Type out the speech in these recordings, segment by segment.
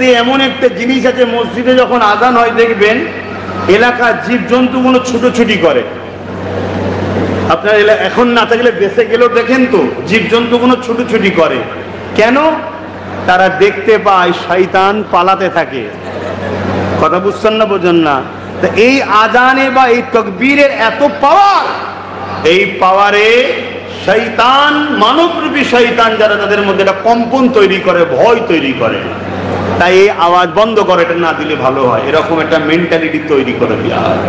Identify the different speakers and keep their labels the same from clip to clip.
Speaker 1: মসজিদে এমন একটা জিনিস আছে, মসজিদে যখন আজান হয় দেখবেন এলাকার জীবজন্তুগুলো ছুটোছুটি করে। আপনার এখন না থাকলে দেশে গেলেও দেখেন তো জীবজন্তুগুলো ছুটোছুটি করে কেন? তারা দেখতে পায় শয়তান পালাতে থাকে। কথা বুঝছেন না? বোঝেন না? তা এই আজানে বা এই তাকবীরের এত পাওয়ার, এই পাওয়ারে শয়তান, মানবরূপী শয়তান যারা, তাদের মধ্যে একটা কম্পন তৈরি করে, ভয় তৈরি করে। তাই এই আওয়াজ বন্ধ করে, এটা না দিলে ভালো হয়, এরকম একটা মেন্টালিটি তৈরি করে দেওয়া হয়।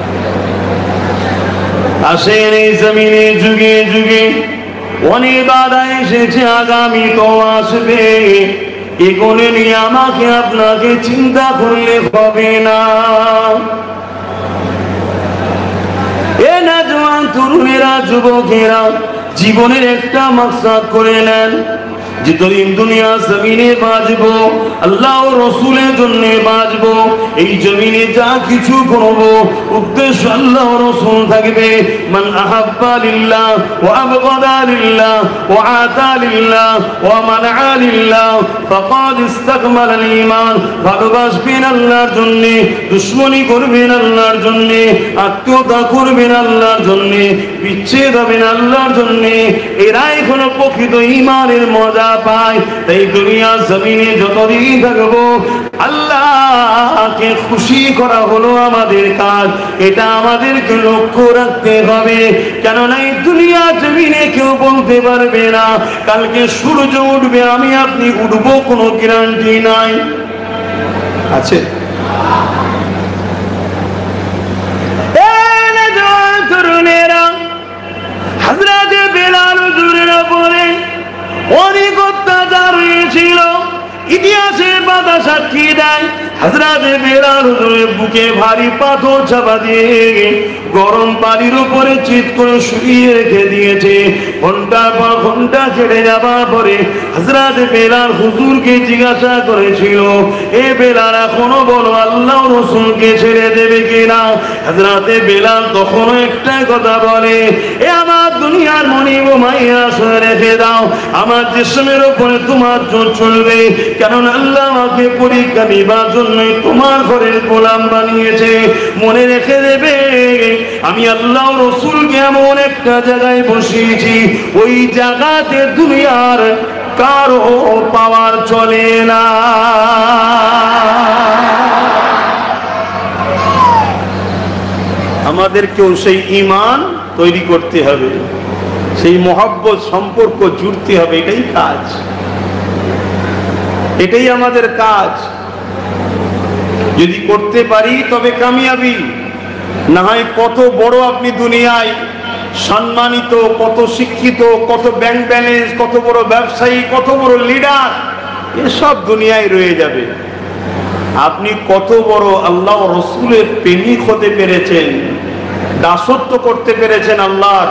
Speaker 1: আসেন এই জমিনে যুগে যুগে অনেক বাধা এসেছে, আগামী তো আসবে, এগুলো নিয়ে আমাকে আপনাকে চিন্তা করলে হবে না। এ নওজওয়ান তরুণেরা, যুবকেরা, জীবনের একটা মাকসাদ করে নেন, যতদিন দুনিয়া জমিনে বাঁচবো আল্লাহ ও রাসূলের জন্য বাঁচবো। এই জমিনে যা কিছু করব উদ্দেশ্য আল্লাহ ও রাসূল থাকবে। মান আহাব্বা লিল্লাহ ওয়া আবগাদা লিল্লাহ ওয়া আতা লিল্লাহ ওয়া মানআ লিল্লাহ ফাকাদ ইসতাকমাল আল ঈমান। ভালোবাসবেন আল্লাহর জন্য, দুশমনি করবেন আল্লাহর জন্য, আত্মীয়তা করবেন আল্লাহর জন্য, বিচ্ছেদ হবেন আল্লাহর জন্য, এরাই হলো প্রকৃত ঈমানের মজা পায়। তাই দুনিয়া জমিনে যতদিন থাকবো আল্লাহকে খুশি করা হলো আমাদের কাজ, এটা আমাদেরকে লক্ষ্য রাখতে হবে। কেননা এই দুনিয়া জমিনে কেউ বলতে পারবে না কালকে সূর্য উঠবে, আমি আপনি উঠবো, কোনো গ্যারান্টি নাই। আছে? তরুণেরা, হযরত বেলাল হুজুরের উপরে অনেক অত্যাচার হয়েছিল। ইতিহাসের পাতা সাক্ষী দেয় হযরত বেলাল হুজুরের বুকে ভারী পাথর চাপা দিয়ে গরম পানির উপরে চিত করে শুইয়ে রেখে দিয়েছে। ঘন্টার পর ঘন্টা কেটে যাবার পরে হযরত বেলাল হুজুরকে জিজ্ঞাসা করেছিল, এ বেলাল এখনো বলো আল্লাহ রাসূলকে ছেড়ে দেবে কিনা? হযরত বেলাল তখনও একটাই কথা বলে, এ আমার দুনিয়ার মনিব মাইয়া শুনে রেখে দাও, আমার জিসমের উপরে তোমার জোর চলবে, কারণ আল্লাহ আমাকে পরীক্ষা নিবার জন্যই তোমার ঘরের গোলাম বানিয়েছে। মনে রেখে দেবে আমি আল্লাহ রাসূলকে এমন একটা জায়গায় বসিয়েছি, ওই জায়গাতে দুনিয়ার কারো পাওয়ার চলে না। আমাদেরকেও সেই ঈমান তৈরি করতে হবে, সেই মহব্বত সম্পর্ক জুড়তে হবে, এটাই কাজ, এটাই আমাদের কাজ। যদি করতে পারি তবে কামিয়াবি। না হয় কত বড় আপনি দুনিয়ায় সম্মানিত, কত শিক্ষিত, কত ব্যাংক ব্যালেন্স, কত বড় ব্যবসায়ী, কত বড় লিডার, এসব দুনিয়ায় রয়ে যাবে। আপনি কত বড় আল্লাহ রাসূলের প্রেমিক হতে পেরেছেন, দাসত্ব করতে পেরেছেন, আল্লাহর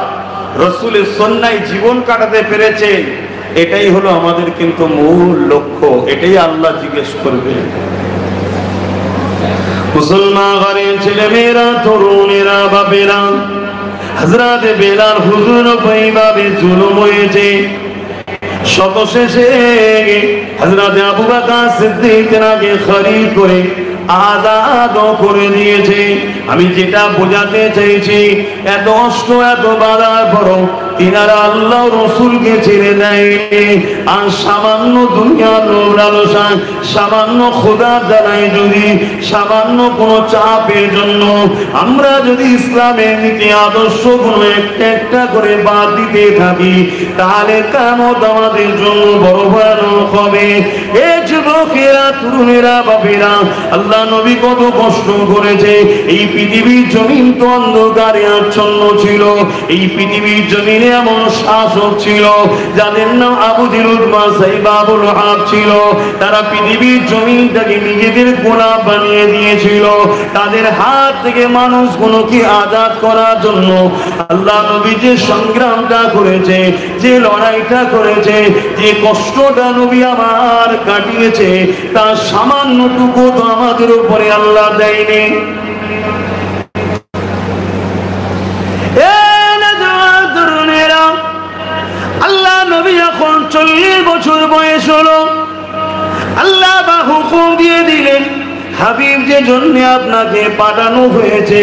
Speaker 1: রাসূলের সুন্নায় জীবন কাটাতে পেরেছেন, এটাই হলো আমাদের কিন্তু মূল লক্ষ্য, এটাই আল্লাহ জিজ্ঞেস করবে। মুসলমান ঘরের ছেলে মেয়েরা, তরুণেরা, বাপেরা, হযরত বেলাল হুজুর এইভাবে জুলুম হয়েছে। সবশেষে হযরত আবু বকর সিদ্দিক তাকে খরিদ করে আজাদ করে দিয়েছে। আমি যেটা বোঝাতে চাইছি, এত কষ্ট, এত বাধার পরও তিনারা আল্লাহ রাসূলকে ছেড়ে দেয়নি। আর সামান্য দুনিয়ার লোভ লালসা, সামান্য খোদার জ্বালায়, যদি সামান্য কোনো চাপের জন্য আমরা যদি ইসলামের নীতি আদর্শগুলো একটা একটা করে বাদ দিতে থাকি, তাহলে কিয়ামত আমাদের জন্য বড় ভয়ানক হবে। এ যুবকেরা, তরুণেরা, বাপেরা, আল্লাহ নবী কত কষ্ট করেছে। এই পৃথিবীর জমিন তো অন্ধকারে আচ্ছন্ন ছিল। এই পৃথিবীর জমিনে এমন শাসক ছিল যাদের নাম আবু জির উতবা সাইবা আবুল হাব ছিল। তারা পৃথিবীর জমিনটাকে নিজেদের গোলাম বানিয়ে দিয়েছিল। তাদের হাত থেকে মানুষগুলোকে আজাদ করার জন্য আল্লাহ নবী যে সংগ্রামটা করেছে, যে লড়াইটা করেছে, যে কষ্টটা নবী আমার কাটিয়েছে, তার সামান্যটুকু তো আমাদের উপরে আল্লাহ দেয়নি। আল্লাহ নবী যখন 40 বছর বয়স হলো, আল্লাহ হুকুম দিয়ে দিলেন হাবিব যে জন্য আপনাকে পাঠানো হয়েছে,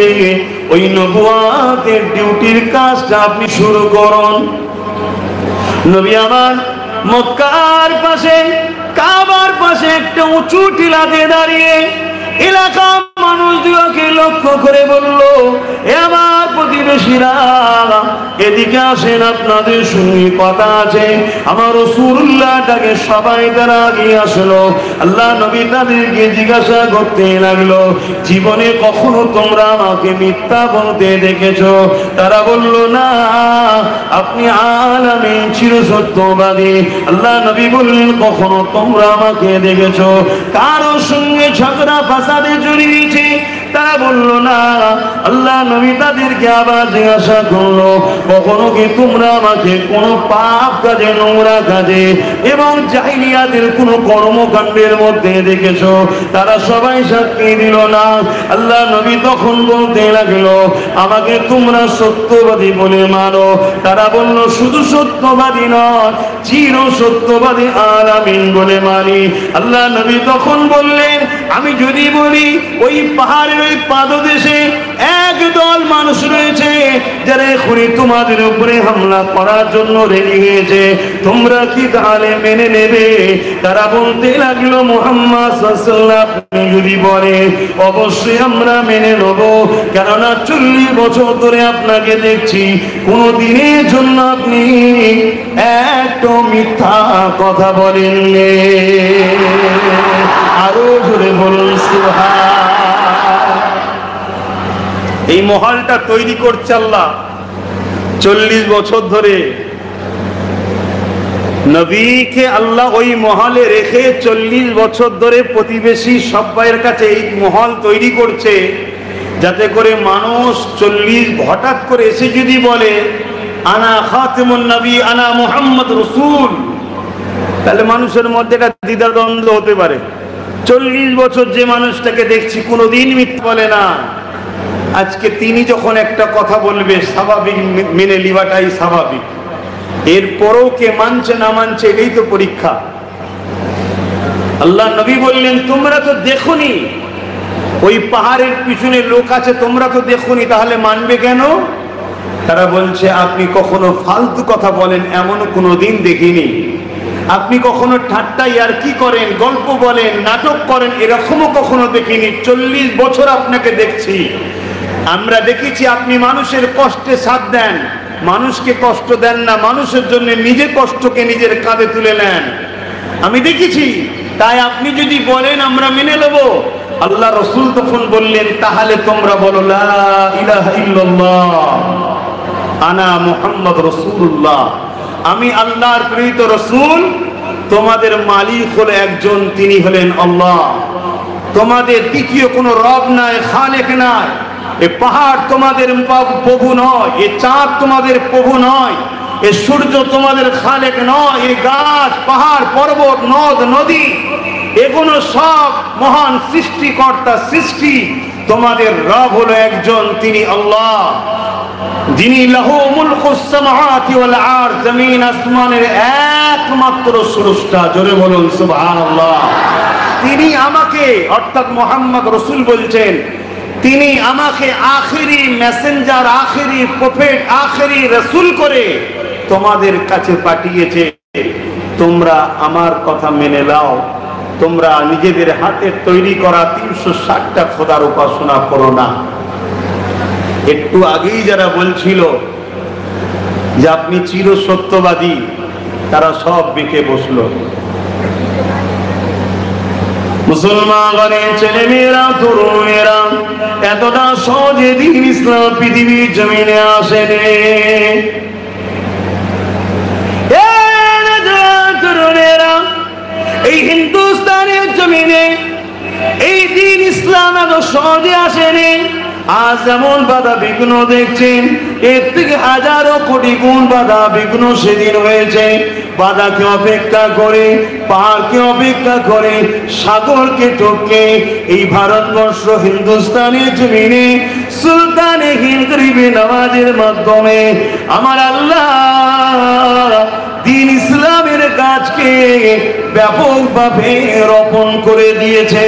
Speaker 1: ওই নবুয়াতের ডিউটির কাজটা আপনি শুরু করুন। নবী আমার মক্কার পাশে, কাবার পাশে একটা উঁচু টিলাতে দাঁড়িয়ে এলাকা মানুষগুলোকে লক্ষ্য করে বলল, এ আমার প্রতিবেশীরা, এদিকে আসেন, আপনাদের সঙ্গে কথা আছে। আমার রাসূলুল্লাহটাকে সবাই তারা এগিয়ে আসলো। আল্লাহ নবী তাদেরকে জিজ্ঞাসা করতে লাগলো, জীবনে কখনো তোমরা আমাকে মিথ্যা বলতে দেখেছো? তারা বলল, না, আপনি আলামিন চিরসত্যবাদী। আল্লাহ নবী বললেন, কখনো তোমরা আমাকে দেখেছো কারো সঙ্গে ঝগড়া ফাসাদে জড়িয়েছে? তারা বলল, না। আল্লাহ নবী তাদেরকে আবার জিজ্ঞাসা করলো, কখনো কি তোমরা আমাকে কোনো পাপ কাজে, নোংরা কাজে এবং জাহিলিয়াতের কোনো কর্মকাণ্ডের মধ্যে দেখেছো? তারা সবাই সাক্ষী দিল, না। আল্লাহ নবী তখন বলতে লাগলো, আমাকে তোমরা সত্যবাদী বলে মানো? তারা বলল, শুধু সত্যবাদী নয়, চির সত্যবাদী আলামিন বলে মানি। আল্লাহ নবী তখন বললেন, আমি যদি বলি ওই পাহাড়ের ওই পাদদেশে একদল মানুষ রয়েছে যারা এখনই তোমাদের উপরে হামলা করার জন্য রেডি হয়েছে, তোমরা কি তাহলে মেনে নেবে? তারা বলতে লাগলো, মুহাম্মদ সাল্লাল্লাহু আলাইহি ওয়াসাল্লাম যদি বলে, অবশ্যই আমরা মেনে নেব, কেননা 40 বছর ধরে আপনাকে দেখছি, কোনো দিনের জন্য আপনি একটা মিথ্যা কথা বলেননি। আরো জোরে বলুন সুবহান। এই মহলটা তৈরি করছে আল্লাহ 40 বছর ধরে। নবীকে আল্লাহ ওই মহলে রেখে 40 বছর ধরে প্রতিবেশী সবাইয়ের কাছে এই মহল তৈরি করছে, যাতে করে মানুষ 40 হঠাৎ করে এসে যদি বলে, আনা খাতিমুন নবী, আনা মুহাম্মদ রাসূল, তাহলে মানুষের মধ্যে একটা দ্বিধাদ্বন্দ্ব হতে পারে। 40 বছর যে মানুষটাকে দেখছি কোনোদিন মিথ্যা বলে না, আজকে তিনি যখন একটা কথা বলবে, স্বাভাবিক মেনে লিবাটাই স্বাভাবিক। এরপরও কে মানছে না মানছে, এটাই তো পরীক্ষা। আল্লাহ নবী বললেন, তোমরা তো দেখোনি ওই পাহাড়ের পিছনে লোক আছে, তোমরা তো দেখোনি, তাহলে মানবে কেন? তারা বলছে, আপনি কখনো ফালতু কথা বলেন এমন কোনোদিন দেখিনি। আপনি কখনো ঠাট্টা ইয়ার্কি করেন, গল্প বলেন, নাটক করেন, এরকমও কখনো দেখিনি। 40 বছর আপনাকে দেখছি, আমরা দেখেছি আপনি মানুষের কষ্টে সাথ দেন, মানুষকে কষ্ট দেন না, মানুষের জন্য নিজের কষ্টকে নিজের কাঁধে তুলে নেন, আমি দেখেছি। তাই আপনি যদি বলেন আমরা মেনে নেব। আল্লাহ রাসূল তখন বললেন, তাহলে তোমরা বলো, লা ইলাহা ইল্লাল্লাহ আনা মুহাম্মদ রাসূলুল্লাহ, আমি আল্লাহর প্রেরিত রাসূল। তোমাদের মালিক হলো একজন, তিনি হলেন আল্লাহ। তোমাদের দ্বিতীয় কোনো রব নাই, খালেক নাই। এ পাহাড় তোমাদের প্রভু নয়, এ চাঁদ তোমাদের প্রভু নয়, এ সূর্য তোমাদের খালেক নয়, এ গাছ, পাহাড়, পর্বত, নদ, নদী, এগুলো সব মহান সৃষ্টিকর্তা সৃষ্টি। তোমাদের রব হলো একজন, তিনি আল্লাহ, যিনি লাহু মুলকুস সামাওয়াতি ওয়াল আরদ, জমিন আসমানের একমাত্র স্রষ্টা। জোরে বলুন সুবহানাল্লাহ। তিনি আমাকে, অর্থাৎ মুহাম্মদ রাসূল বলছেন, তিনি আমাকে আখেরি মেসেঞ্জার, আখেরি প্রফেট, আখেরি রাসূল করে তোমাদের কাছে পাঠিয়েছে। তোমরা আমার কথা মেনে নাও, তোমরা নিজেদের হাতে তৈরি করা 360টা খোদার উপাসনা করো না। একটু আগেই যারা বলছিল যে আপনি চির সত্যবাদী, তারা সব বেঁকে বসলো। মুসলমানের ছেলে মেয়েরা, তরুণেরা এতটা সহজে দিন ইসলাম পৃথিবীর জমিনে আসেনি। তরুণেরা, এই হিন্দুস্তানের জমিনে এই দিন ইসলাম এত সহজে আসেনি। আজ যেমন বাধা বিঘ্ন দেখছেন, এর থেকে হাজারো কোটি গুণ বাধা বিঘ্ন সেদিন হয়েছে। বাধাকে অপেক্ষা করে, পাহাড়কে অপেক্ষা করে, সাগরকে টপকে এই ভারতবর্ষ হিন্দুস্তানের জমিনে সুলতানে হিন্দ গরিবে নওয়াজের মাধ্যমে আমার আল্লাহ দিন ইসলামের গাছকে ব্যাপকভাবে রোপণ করে দিয়েছে।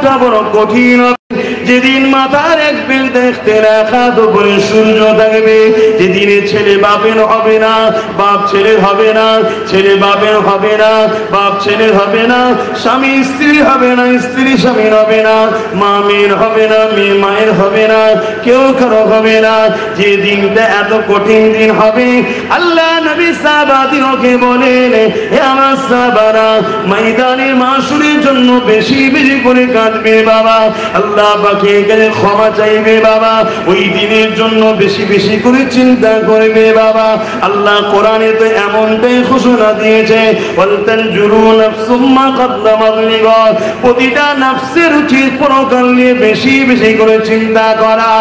Speaker 1: আমলটা বড় কঠিন হবে। যেদিন মাথার এক বেল দেখতে রাখা দুপুরে সূর্য থাকবে, যেদিনে ছেলে বাপের হবে না, বাপ ছেলের হবে না, ছেলে বাপের হবে না, বাপ ছেলের হবে না, স্বামী স্ত্রী হবে না, স্ত্রী স্বামীর হবে না, মা মেয়ের হবে না, মেয়ে মায়ের হবে না, কেউ কারো হবে না। যে দিনটা এত কঠিন দিন হবে, আল্লাহ নবী সাহাবাদিকে বলেন, হে আমার সাহাবারা, ময়দানে মাশরের জন্য বেশি বেশি করে কাঁদবে বাবা, আল্লাহ পাকে এখানে ক্ষমা চাইবে বাবা, ওই দিনের জন্য বেশি বেশি করে চিন্তা করবে বাবা। আল্লাহ কোরআনে তো এমনটাই ঘোষণা দিয়েছে, ওয়ালতানজুরু নাফসুম মা কদ্দামাত লিগাদ, প্রতিটা নফসের উচিত পরকাল নিয়ে বেশি বেশি করে চিন্তা করা।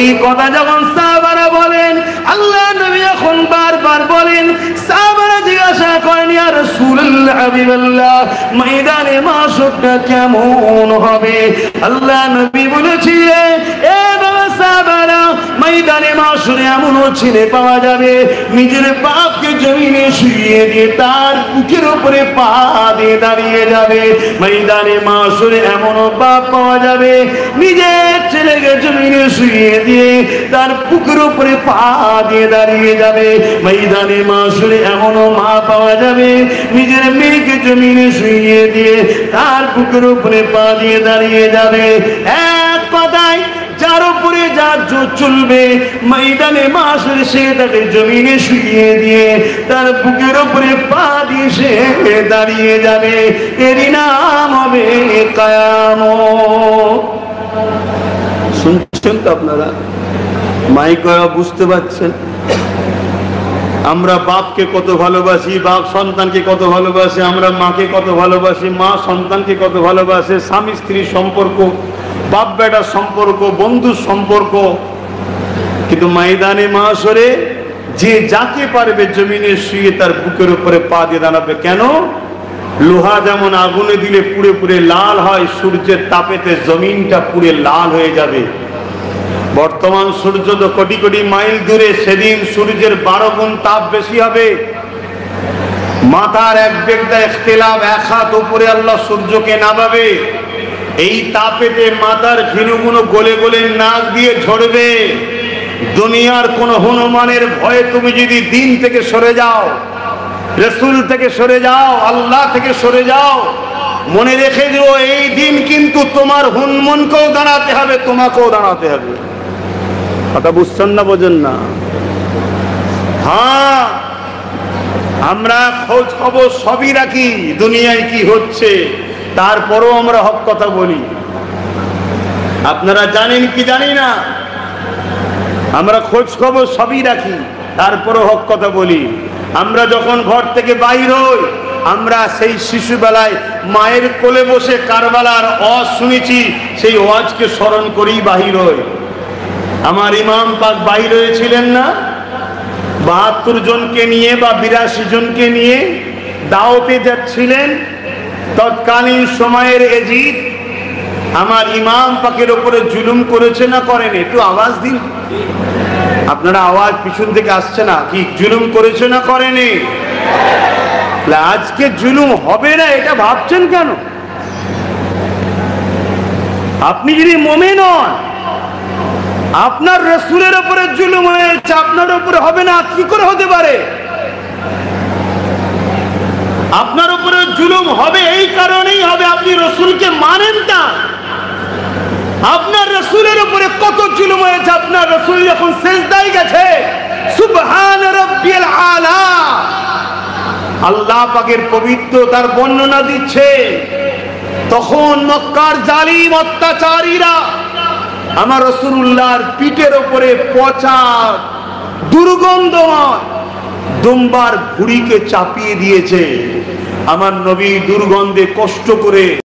Speaker 1: এই কথা যখন সাহাবারা বলেন, আল্লাহ নবী এখন বারবার বলেন, সাহাবারা জিজ্ঞাসা করেন, ইয়া রাসূলুল্লাহ হাবিবাল্লাহ, ময়দানে মাশরটা কেমন হবে? আল্লাহ নবী বলেছিলেন, এ বাবা সাহাবারা, ময়দানে মাশরে এমনও ছেলে পাওয়া যাবে নিজের বাপকে জমিনে শুইয়ে দিয়ে তার বুকের উপরে পা দিয়ে দাঁড়িয়ে যাবে। ময়দানে মাশরে এমনও বাপ পাওয়া যাবে নিজের ছেলেকে জমিনে শুইয়ে দিয়ে তার বুকের উপরে পা দিয়ে দাঁড়িয়ে যাবে। ময়দানে মাশরে এমনও মা পাওয়া যাবে নিজের মেয়েকে জমিনে শুইয়ে দিয়ে তার বুকের উপরে পা দিয়ে দাঁড়িয়ে যাবে। এক কথায় যার উপরে যার চলবে ময়দানে মাশরে সে তাকে জমিনে শুইয়ে দিয়ে তার বুকের উপরে পা দিয়ে সে দাঁড়িয়ে যাবে। এরই নাম হবে কিয়ামত। শুনছেন তো আপনারা? মাইকরা বুঝতে পারছেন? আমরা বাপকে কত ভালোবাসি, বাপ সন্তানকে কত ভালোবাসে, আমরা মাকে কত ভালোবাসি, মা সন্তানকে কত ভালোবাসে, স্বামী স্ত্রীর সম্পর্ক, বাপ বেটার সম্পর্ক, বন্ধুর সম্পর্ক। কিন্তু ময়দানে মাশরে যে যাকে পারবে জমিনে শুয়ে তার বুকের উপরে পা দিয়ে দাঁড়াবে। কেন? লোহা যেমন আগুনে দিলে পুড়ে পুড়ে লাল হয়, সূর্যের তাপেতে জমিনটা পুড়ে লাল হয়ে যাবে। বর্তমান সূর্য তো কোটি কোটি মাইল দূরে, সেদিন সূর্যের 12 গুণ তাপ বেশি হবে। মাথার এক বেগদা ইখতিলাফ, এক হাত উপরে আল্লাহ সূর্যকে নামাবে, এই তাপেতে মাথার ঘিনুগুলো গলে গলে নাক দিয়ে ঝরবে। দুনিয়ার কোন হনুমানের ভয়ে তুমি যদি দিন থেকে সরে যাও, রাসূল থেকে সরে যাও, আল্লাহ থেকে সরে যাও, মনে রেখে দিও এই দিন কিন্তু তোমার হুনমনকেও দাঁড়াতে হবে, তোমাকেও দাঁড়াতে হবে। কথা বুঝছেন না? বোঝেন না? হ্যাঁ, আমরা খোঁজ খবর সবই রাখি দুনিয়ায় কি হচ্ছে, তারপরও আমরা হক কথা বলি। আপনারা জানেন কি জানি না, আমরা খোঁজ খবর সবই রাখি, তারপরও হক কথা বলি। আমরা যখন ঘর থেকে বাইর হই, আমরা সেই শিশুবেলায় মায়ের কোলে বসে কারবালার ওয়াজ শুনেছি, সেই ওয়াজকে স্মরণ করেই বাহির হই। আমার ইমাম পাক বাহির হয়েছিলেন না 72 জনকে নিয়ে বা 82 জনকে নিয়ে দাওয়াতে যাচ্ছিলেন। তৎকালীন সময়ের এজিদ আমার ইমাম পাকের উপরে জুলুম করেছে না করেনি? একটু আওয়াজ দিন। আপনারা আওয়াজ পিছন থেকে আসছে না কি? জুলুম করেছে না করেনি? আজকে জুলুম হবে না এটা ভাবছেন কেন? আপনি যদি মুমিন হন, আপনার রাসূলের উপরে জুলুম হয়েছে, আপনার উপরে হবে না কি করে হতে পারে? আপনার উপরে জুলুম হবে এই কারণেই হবে আপনি রাসূলকে মানেন না। আপনার রাসূলের উপরে কত জুলুম হয়েছে, আপনার রাসূল যখন সিজদায় গেছে সুবহান রাব্বিয়াল আলা, আল্লাহ পাকের পবিত্রতার বর্ণনা দিচ্ছে, তখন মক্কার জালিম অত্যাচারীরা আমার রাসূলুল্লাহর পিঠের উপরে পচা দুর্গন্ধময় দুম্বার ভুঁড়িকে চাপিয়ে দিয়েছে। আমার নবী দুর্গন্ধে কষ্ট করে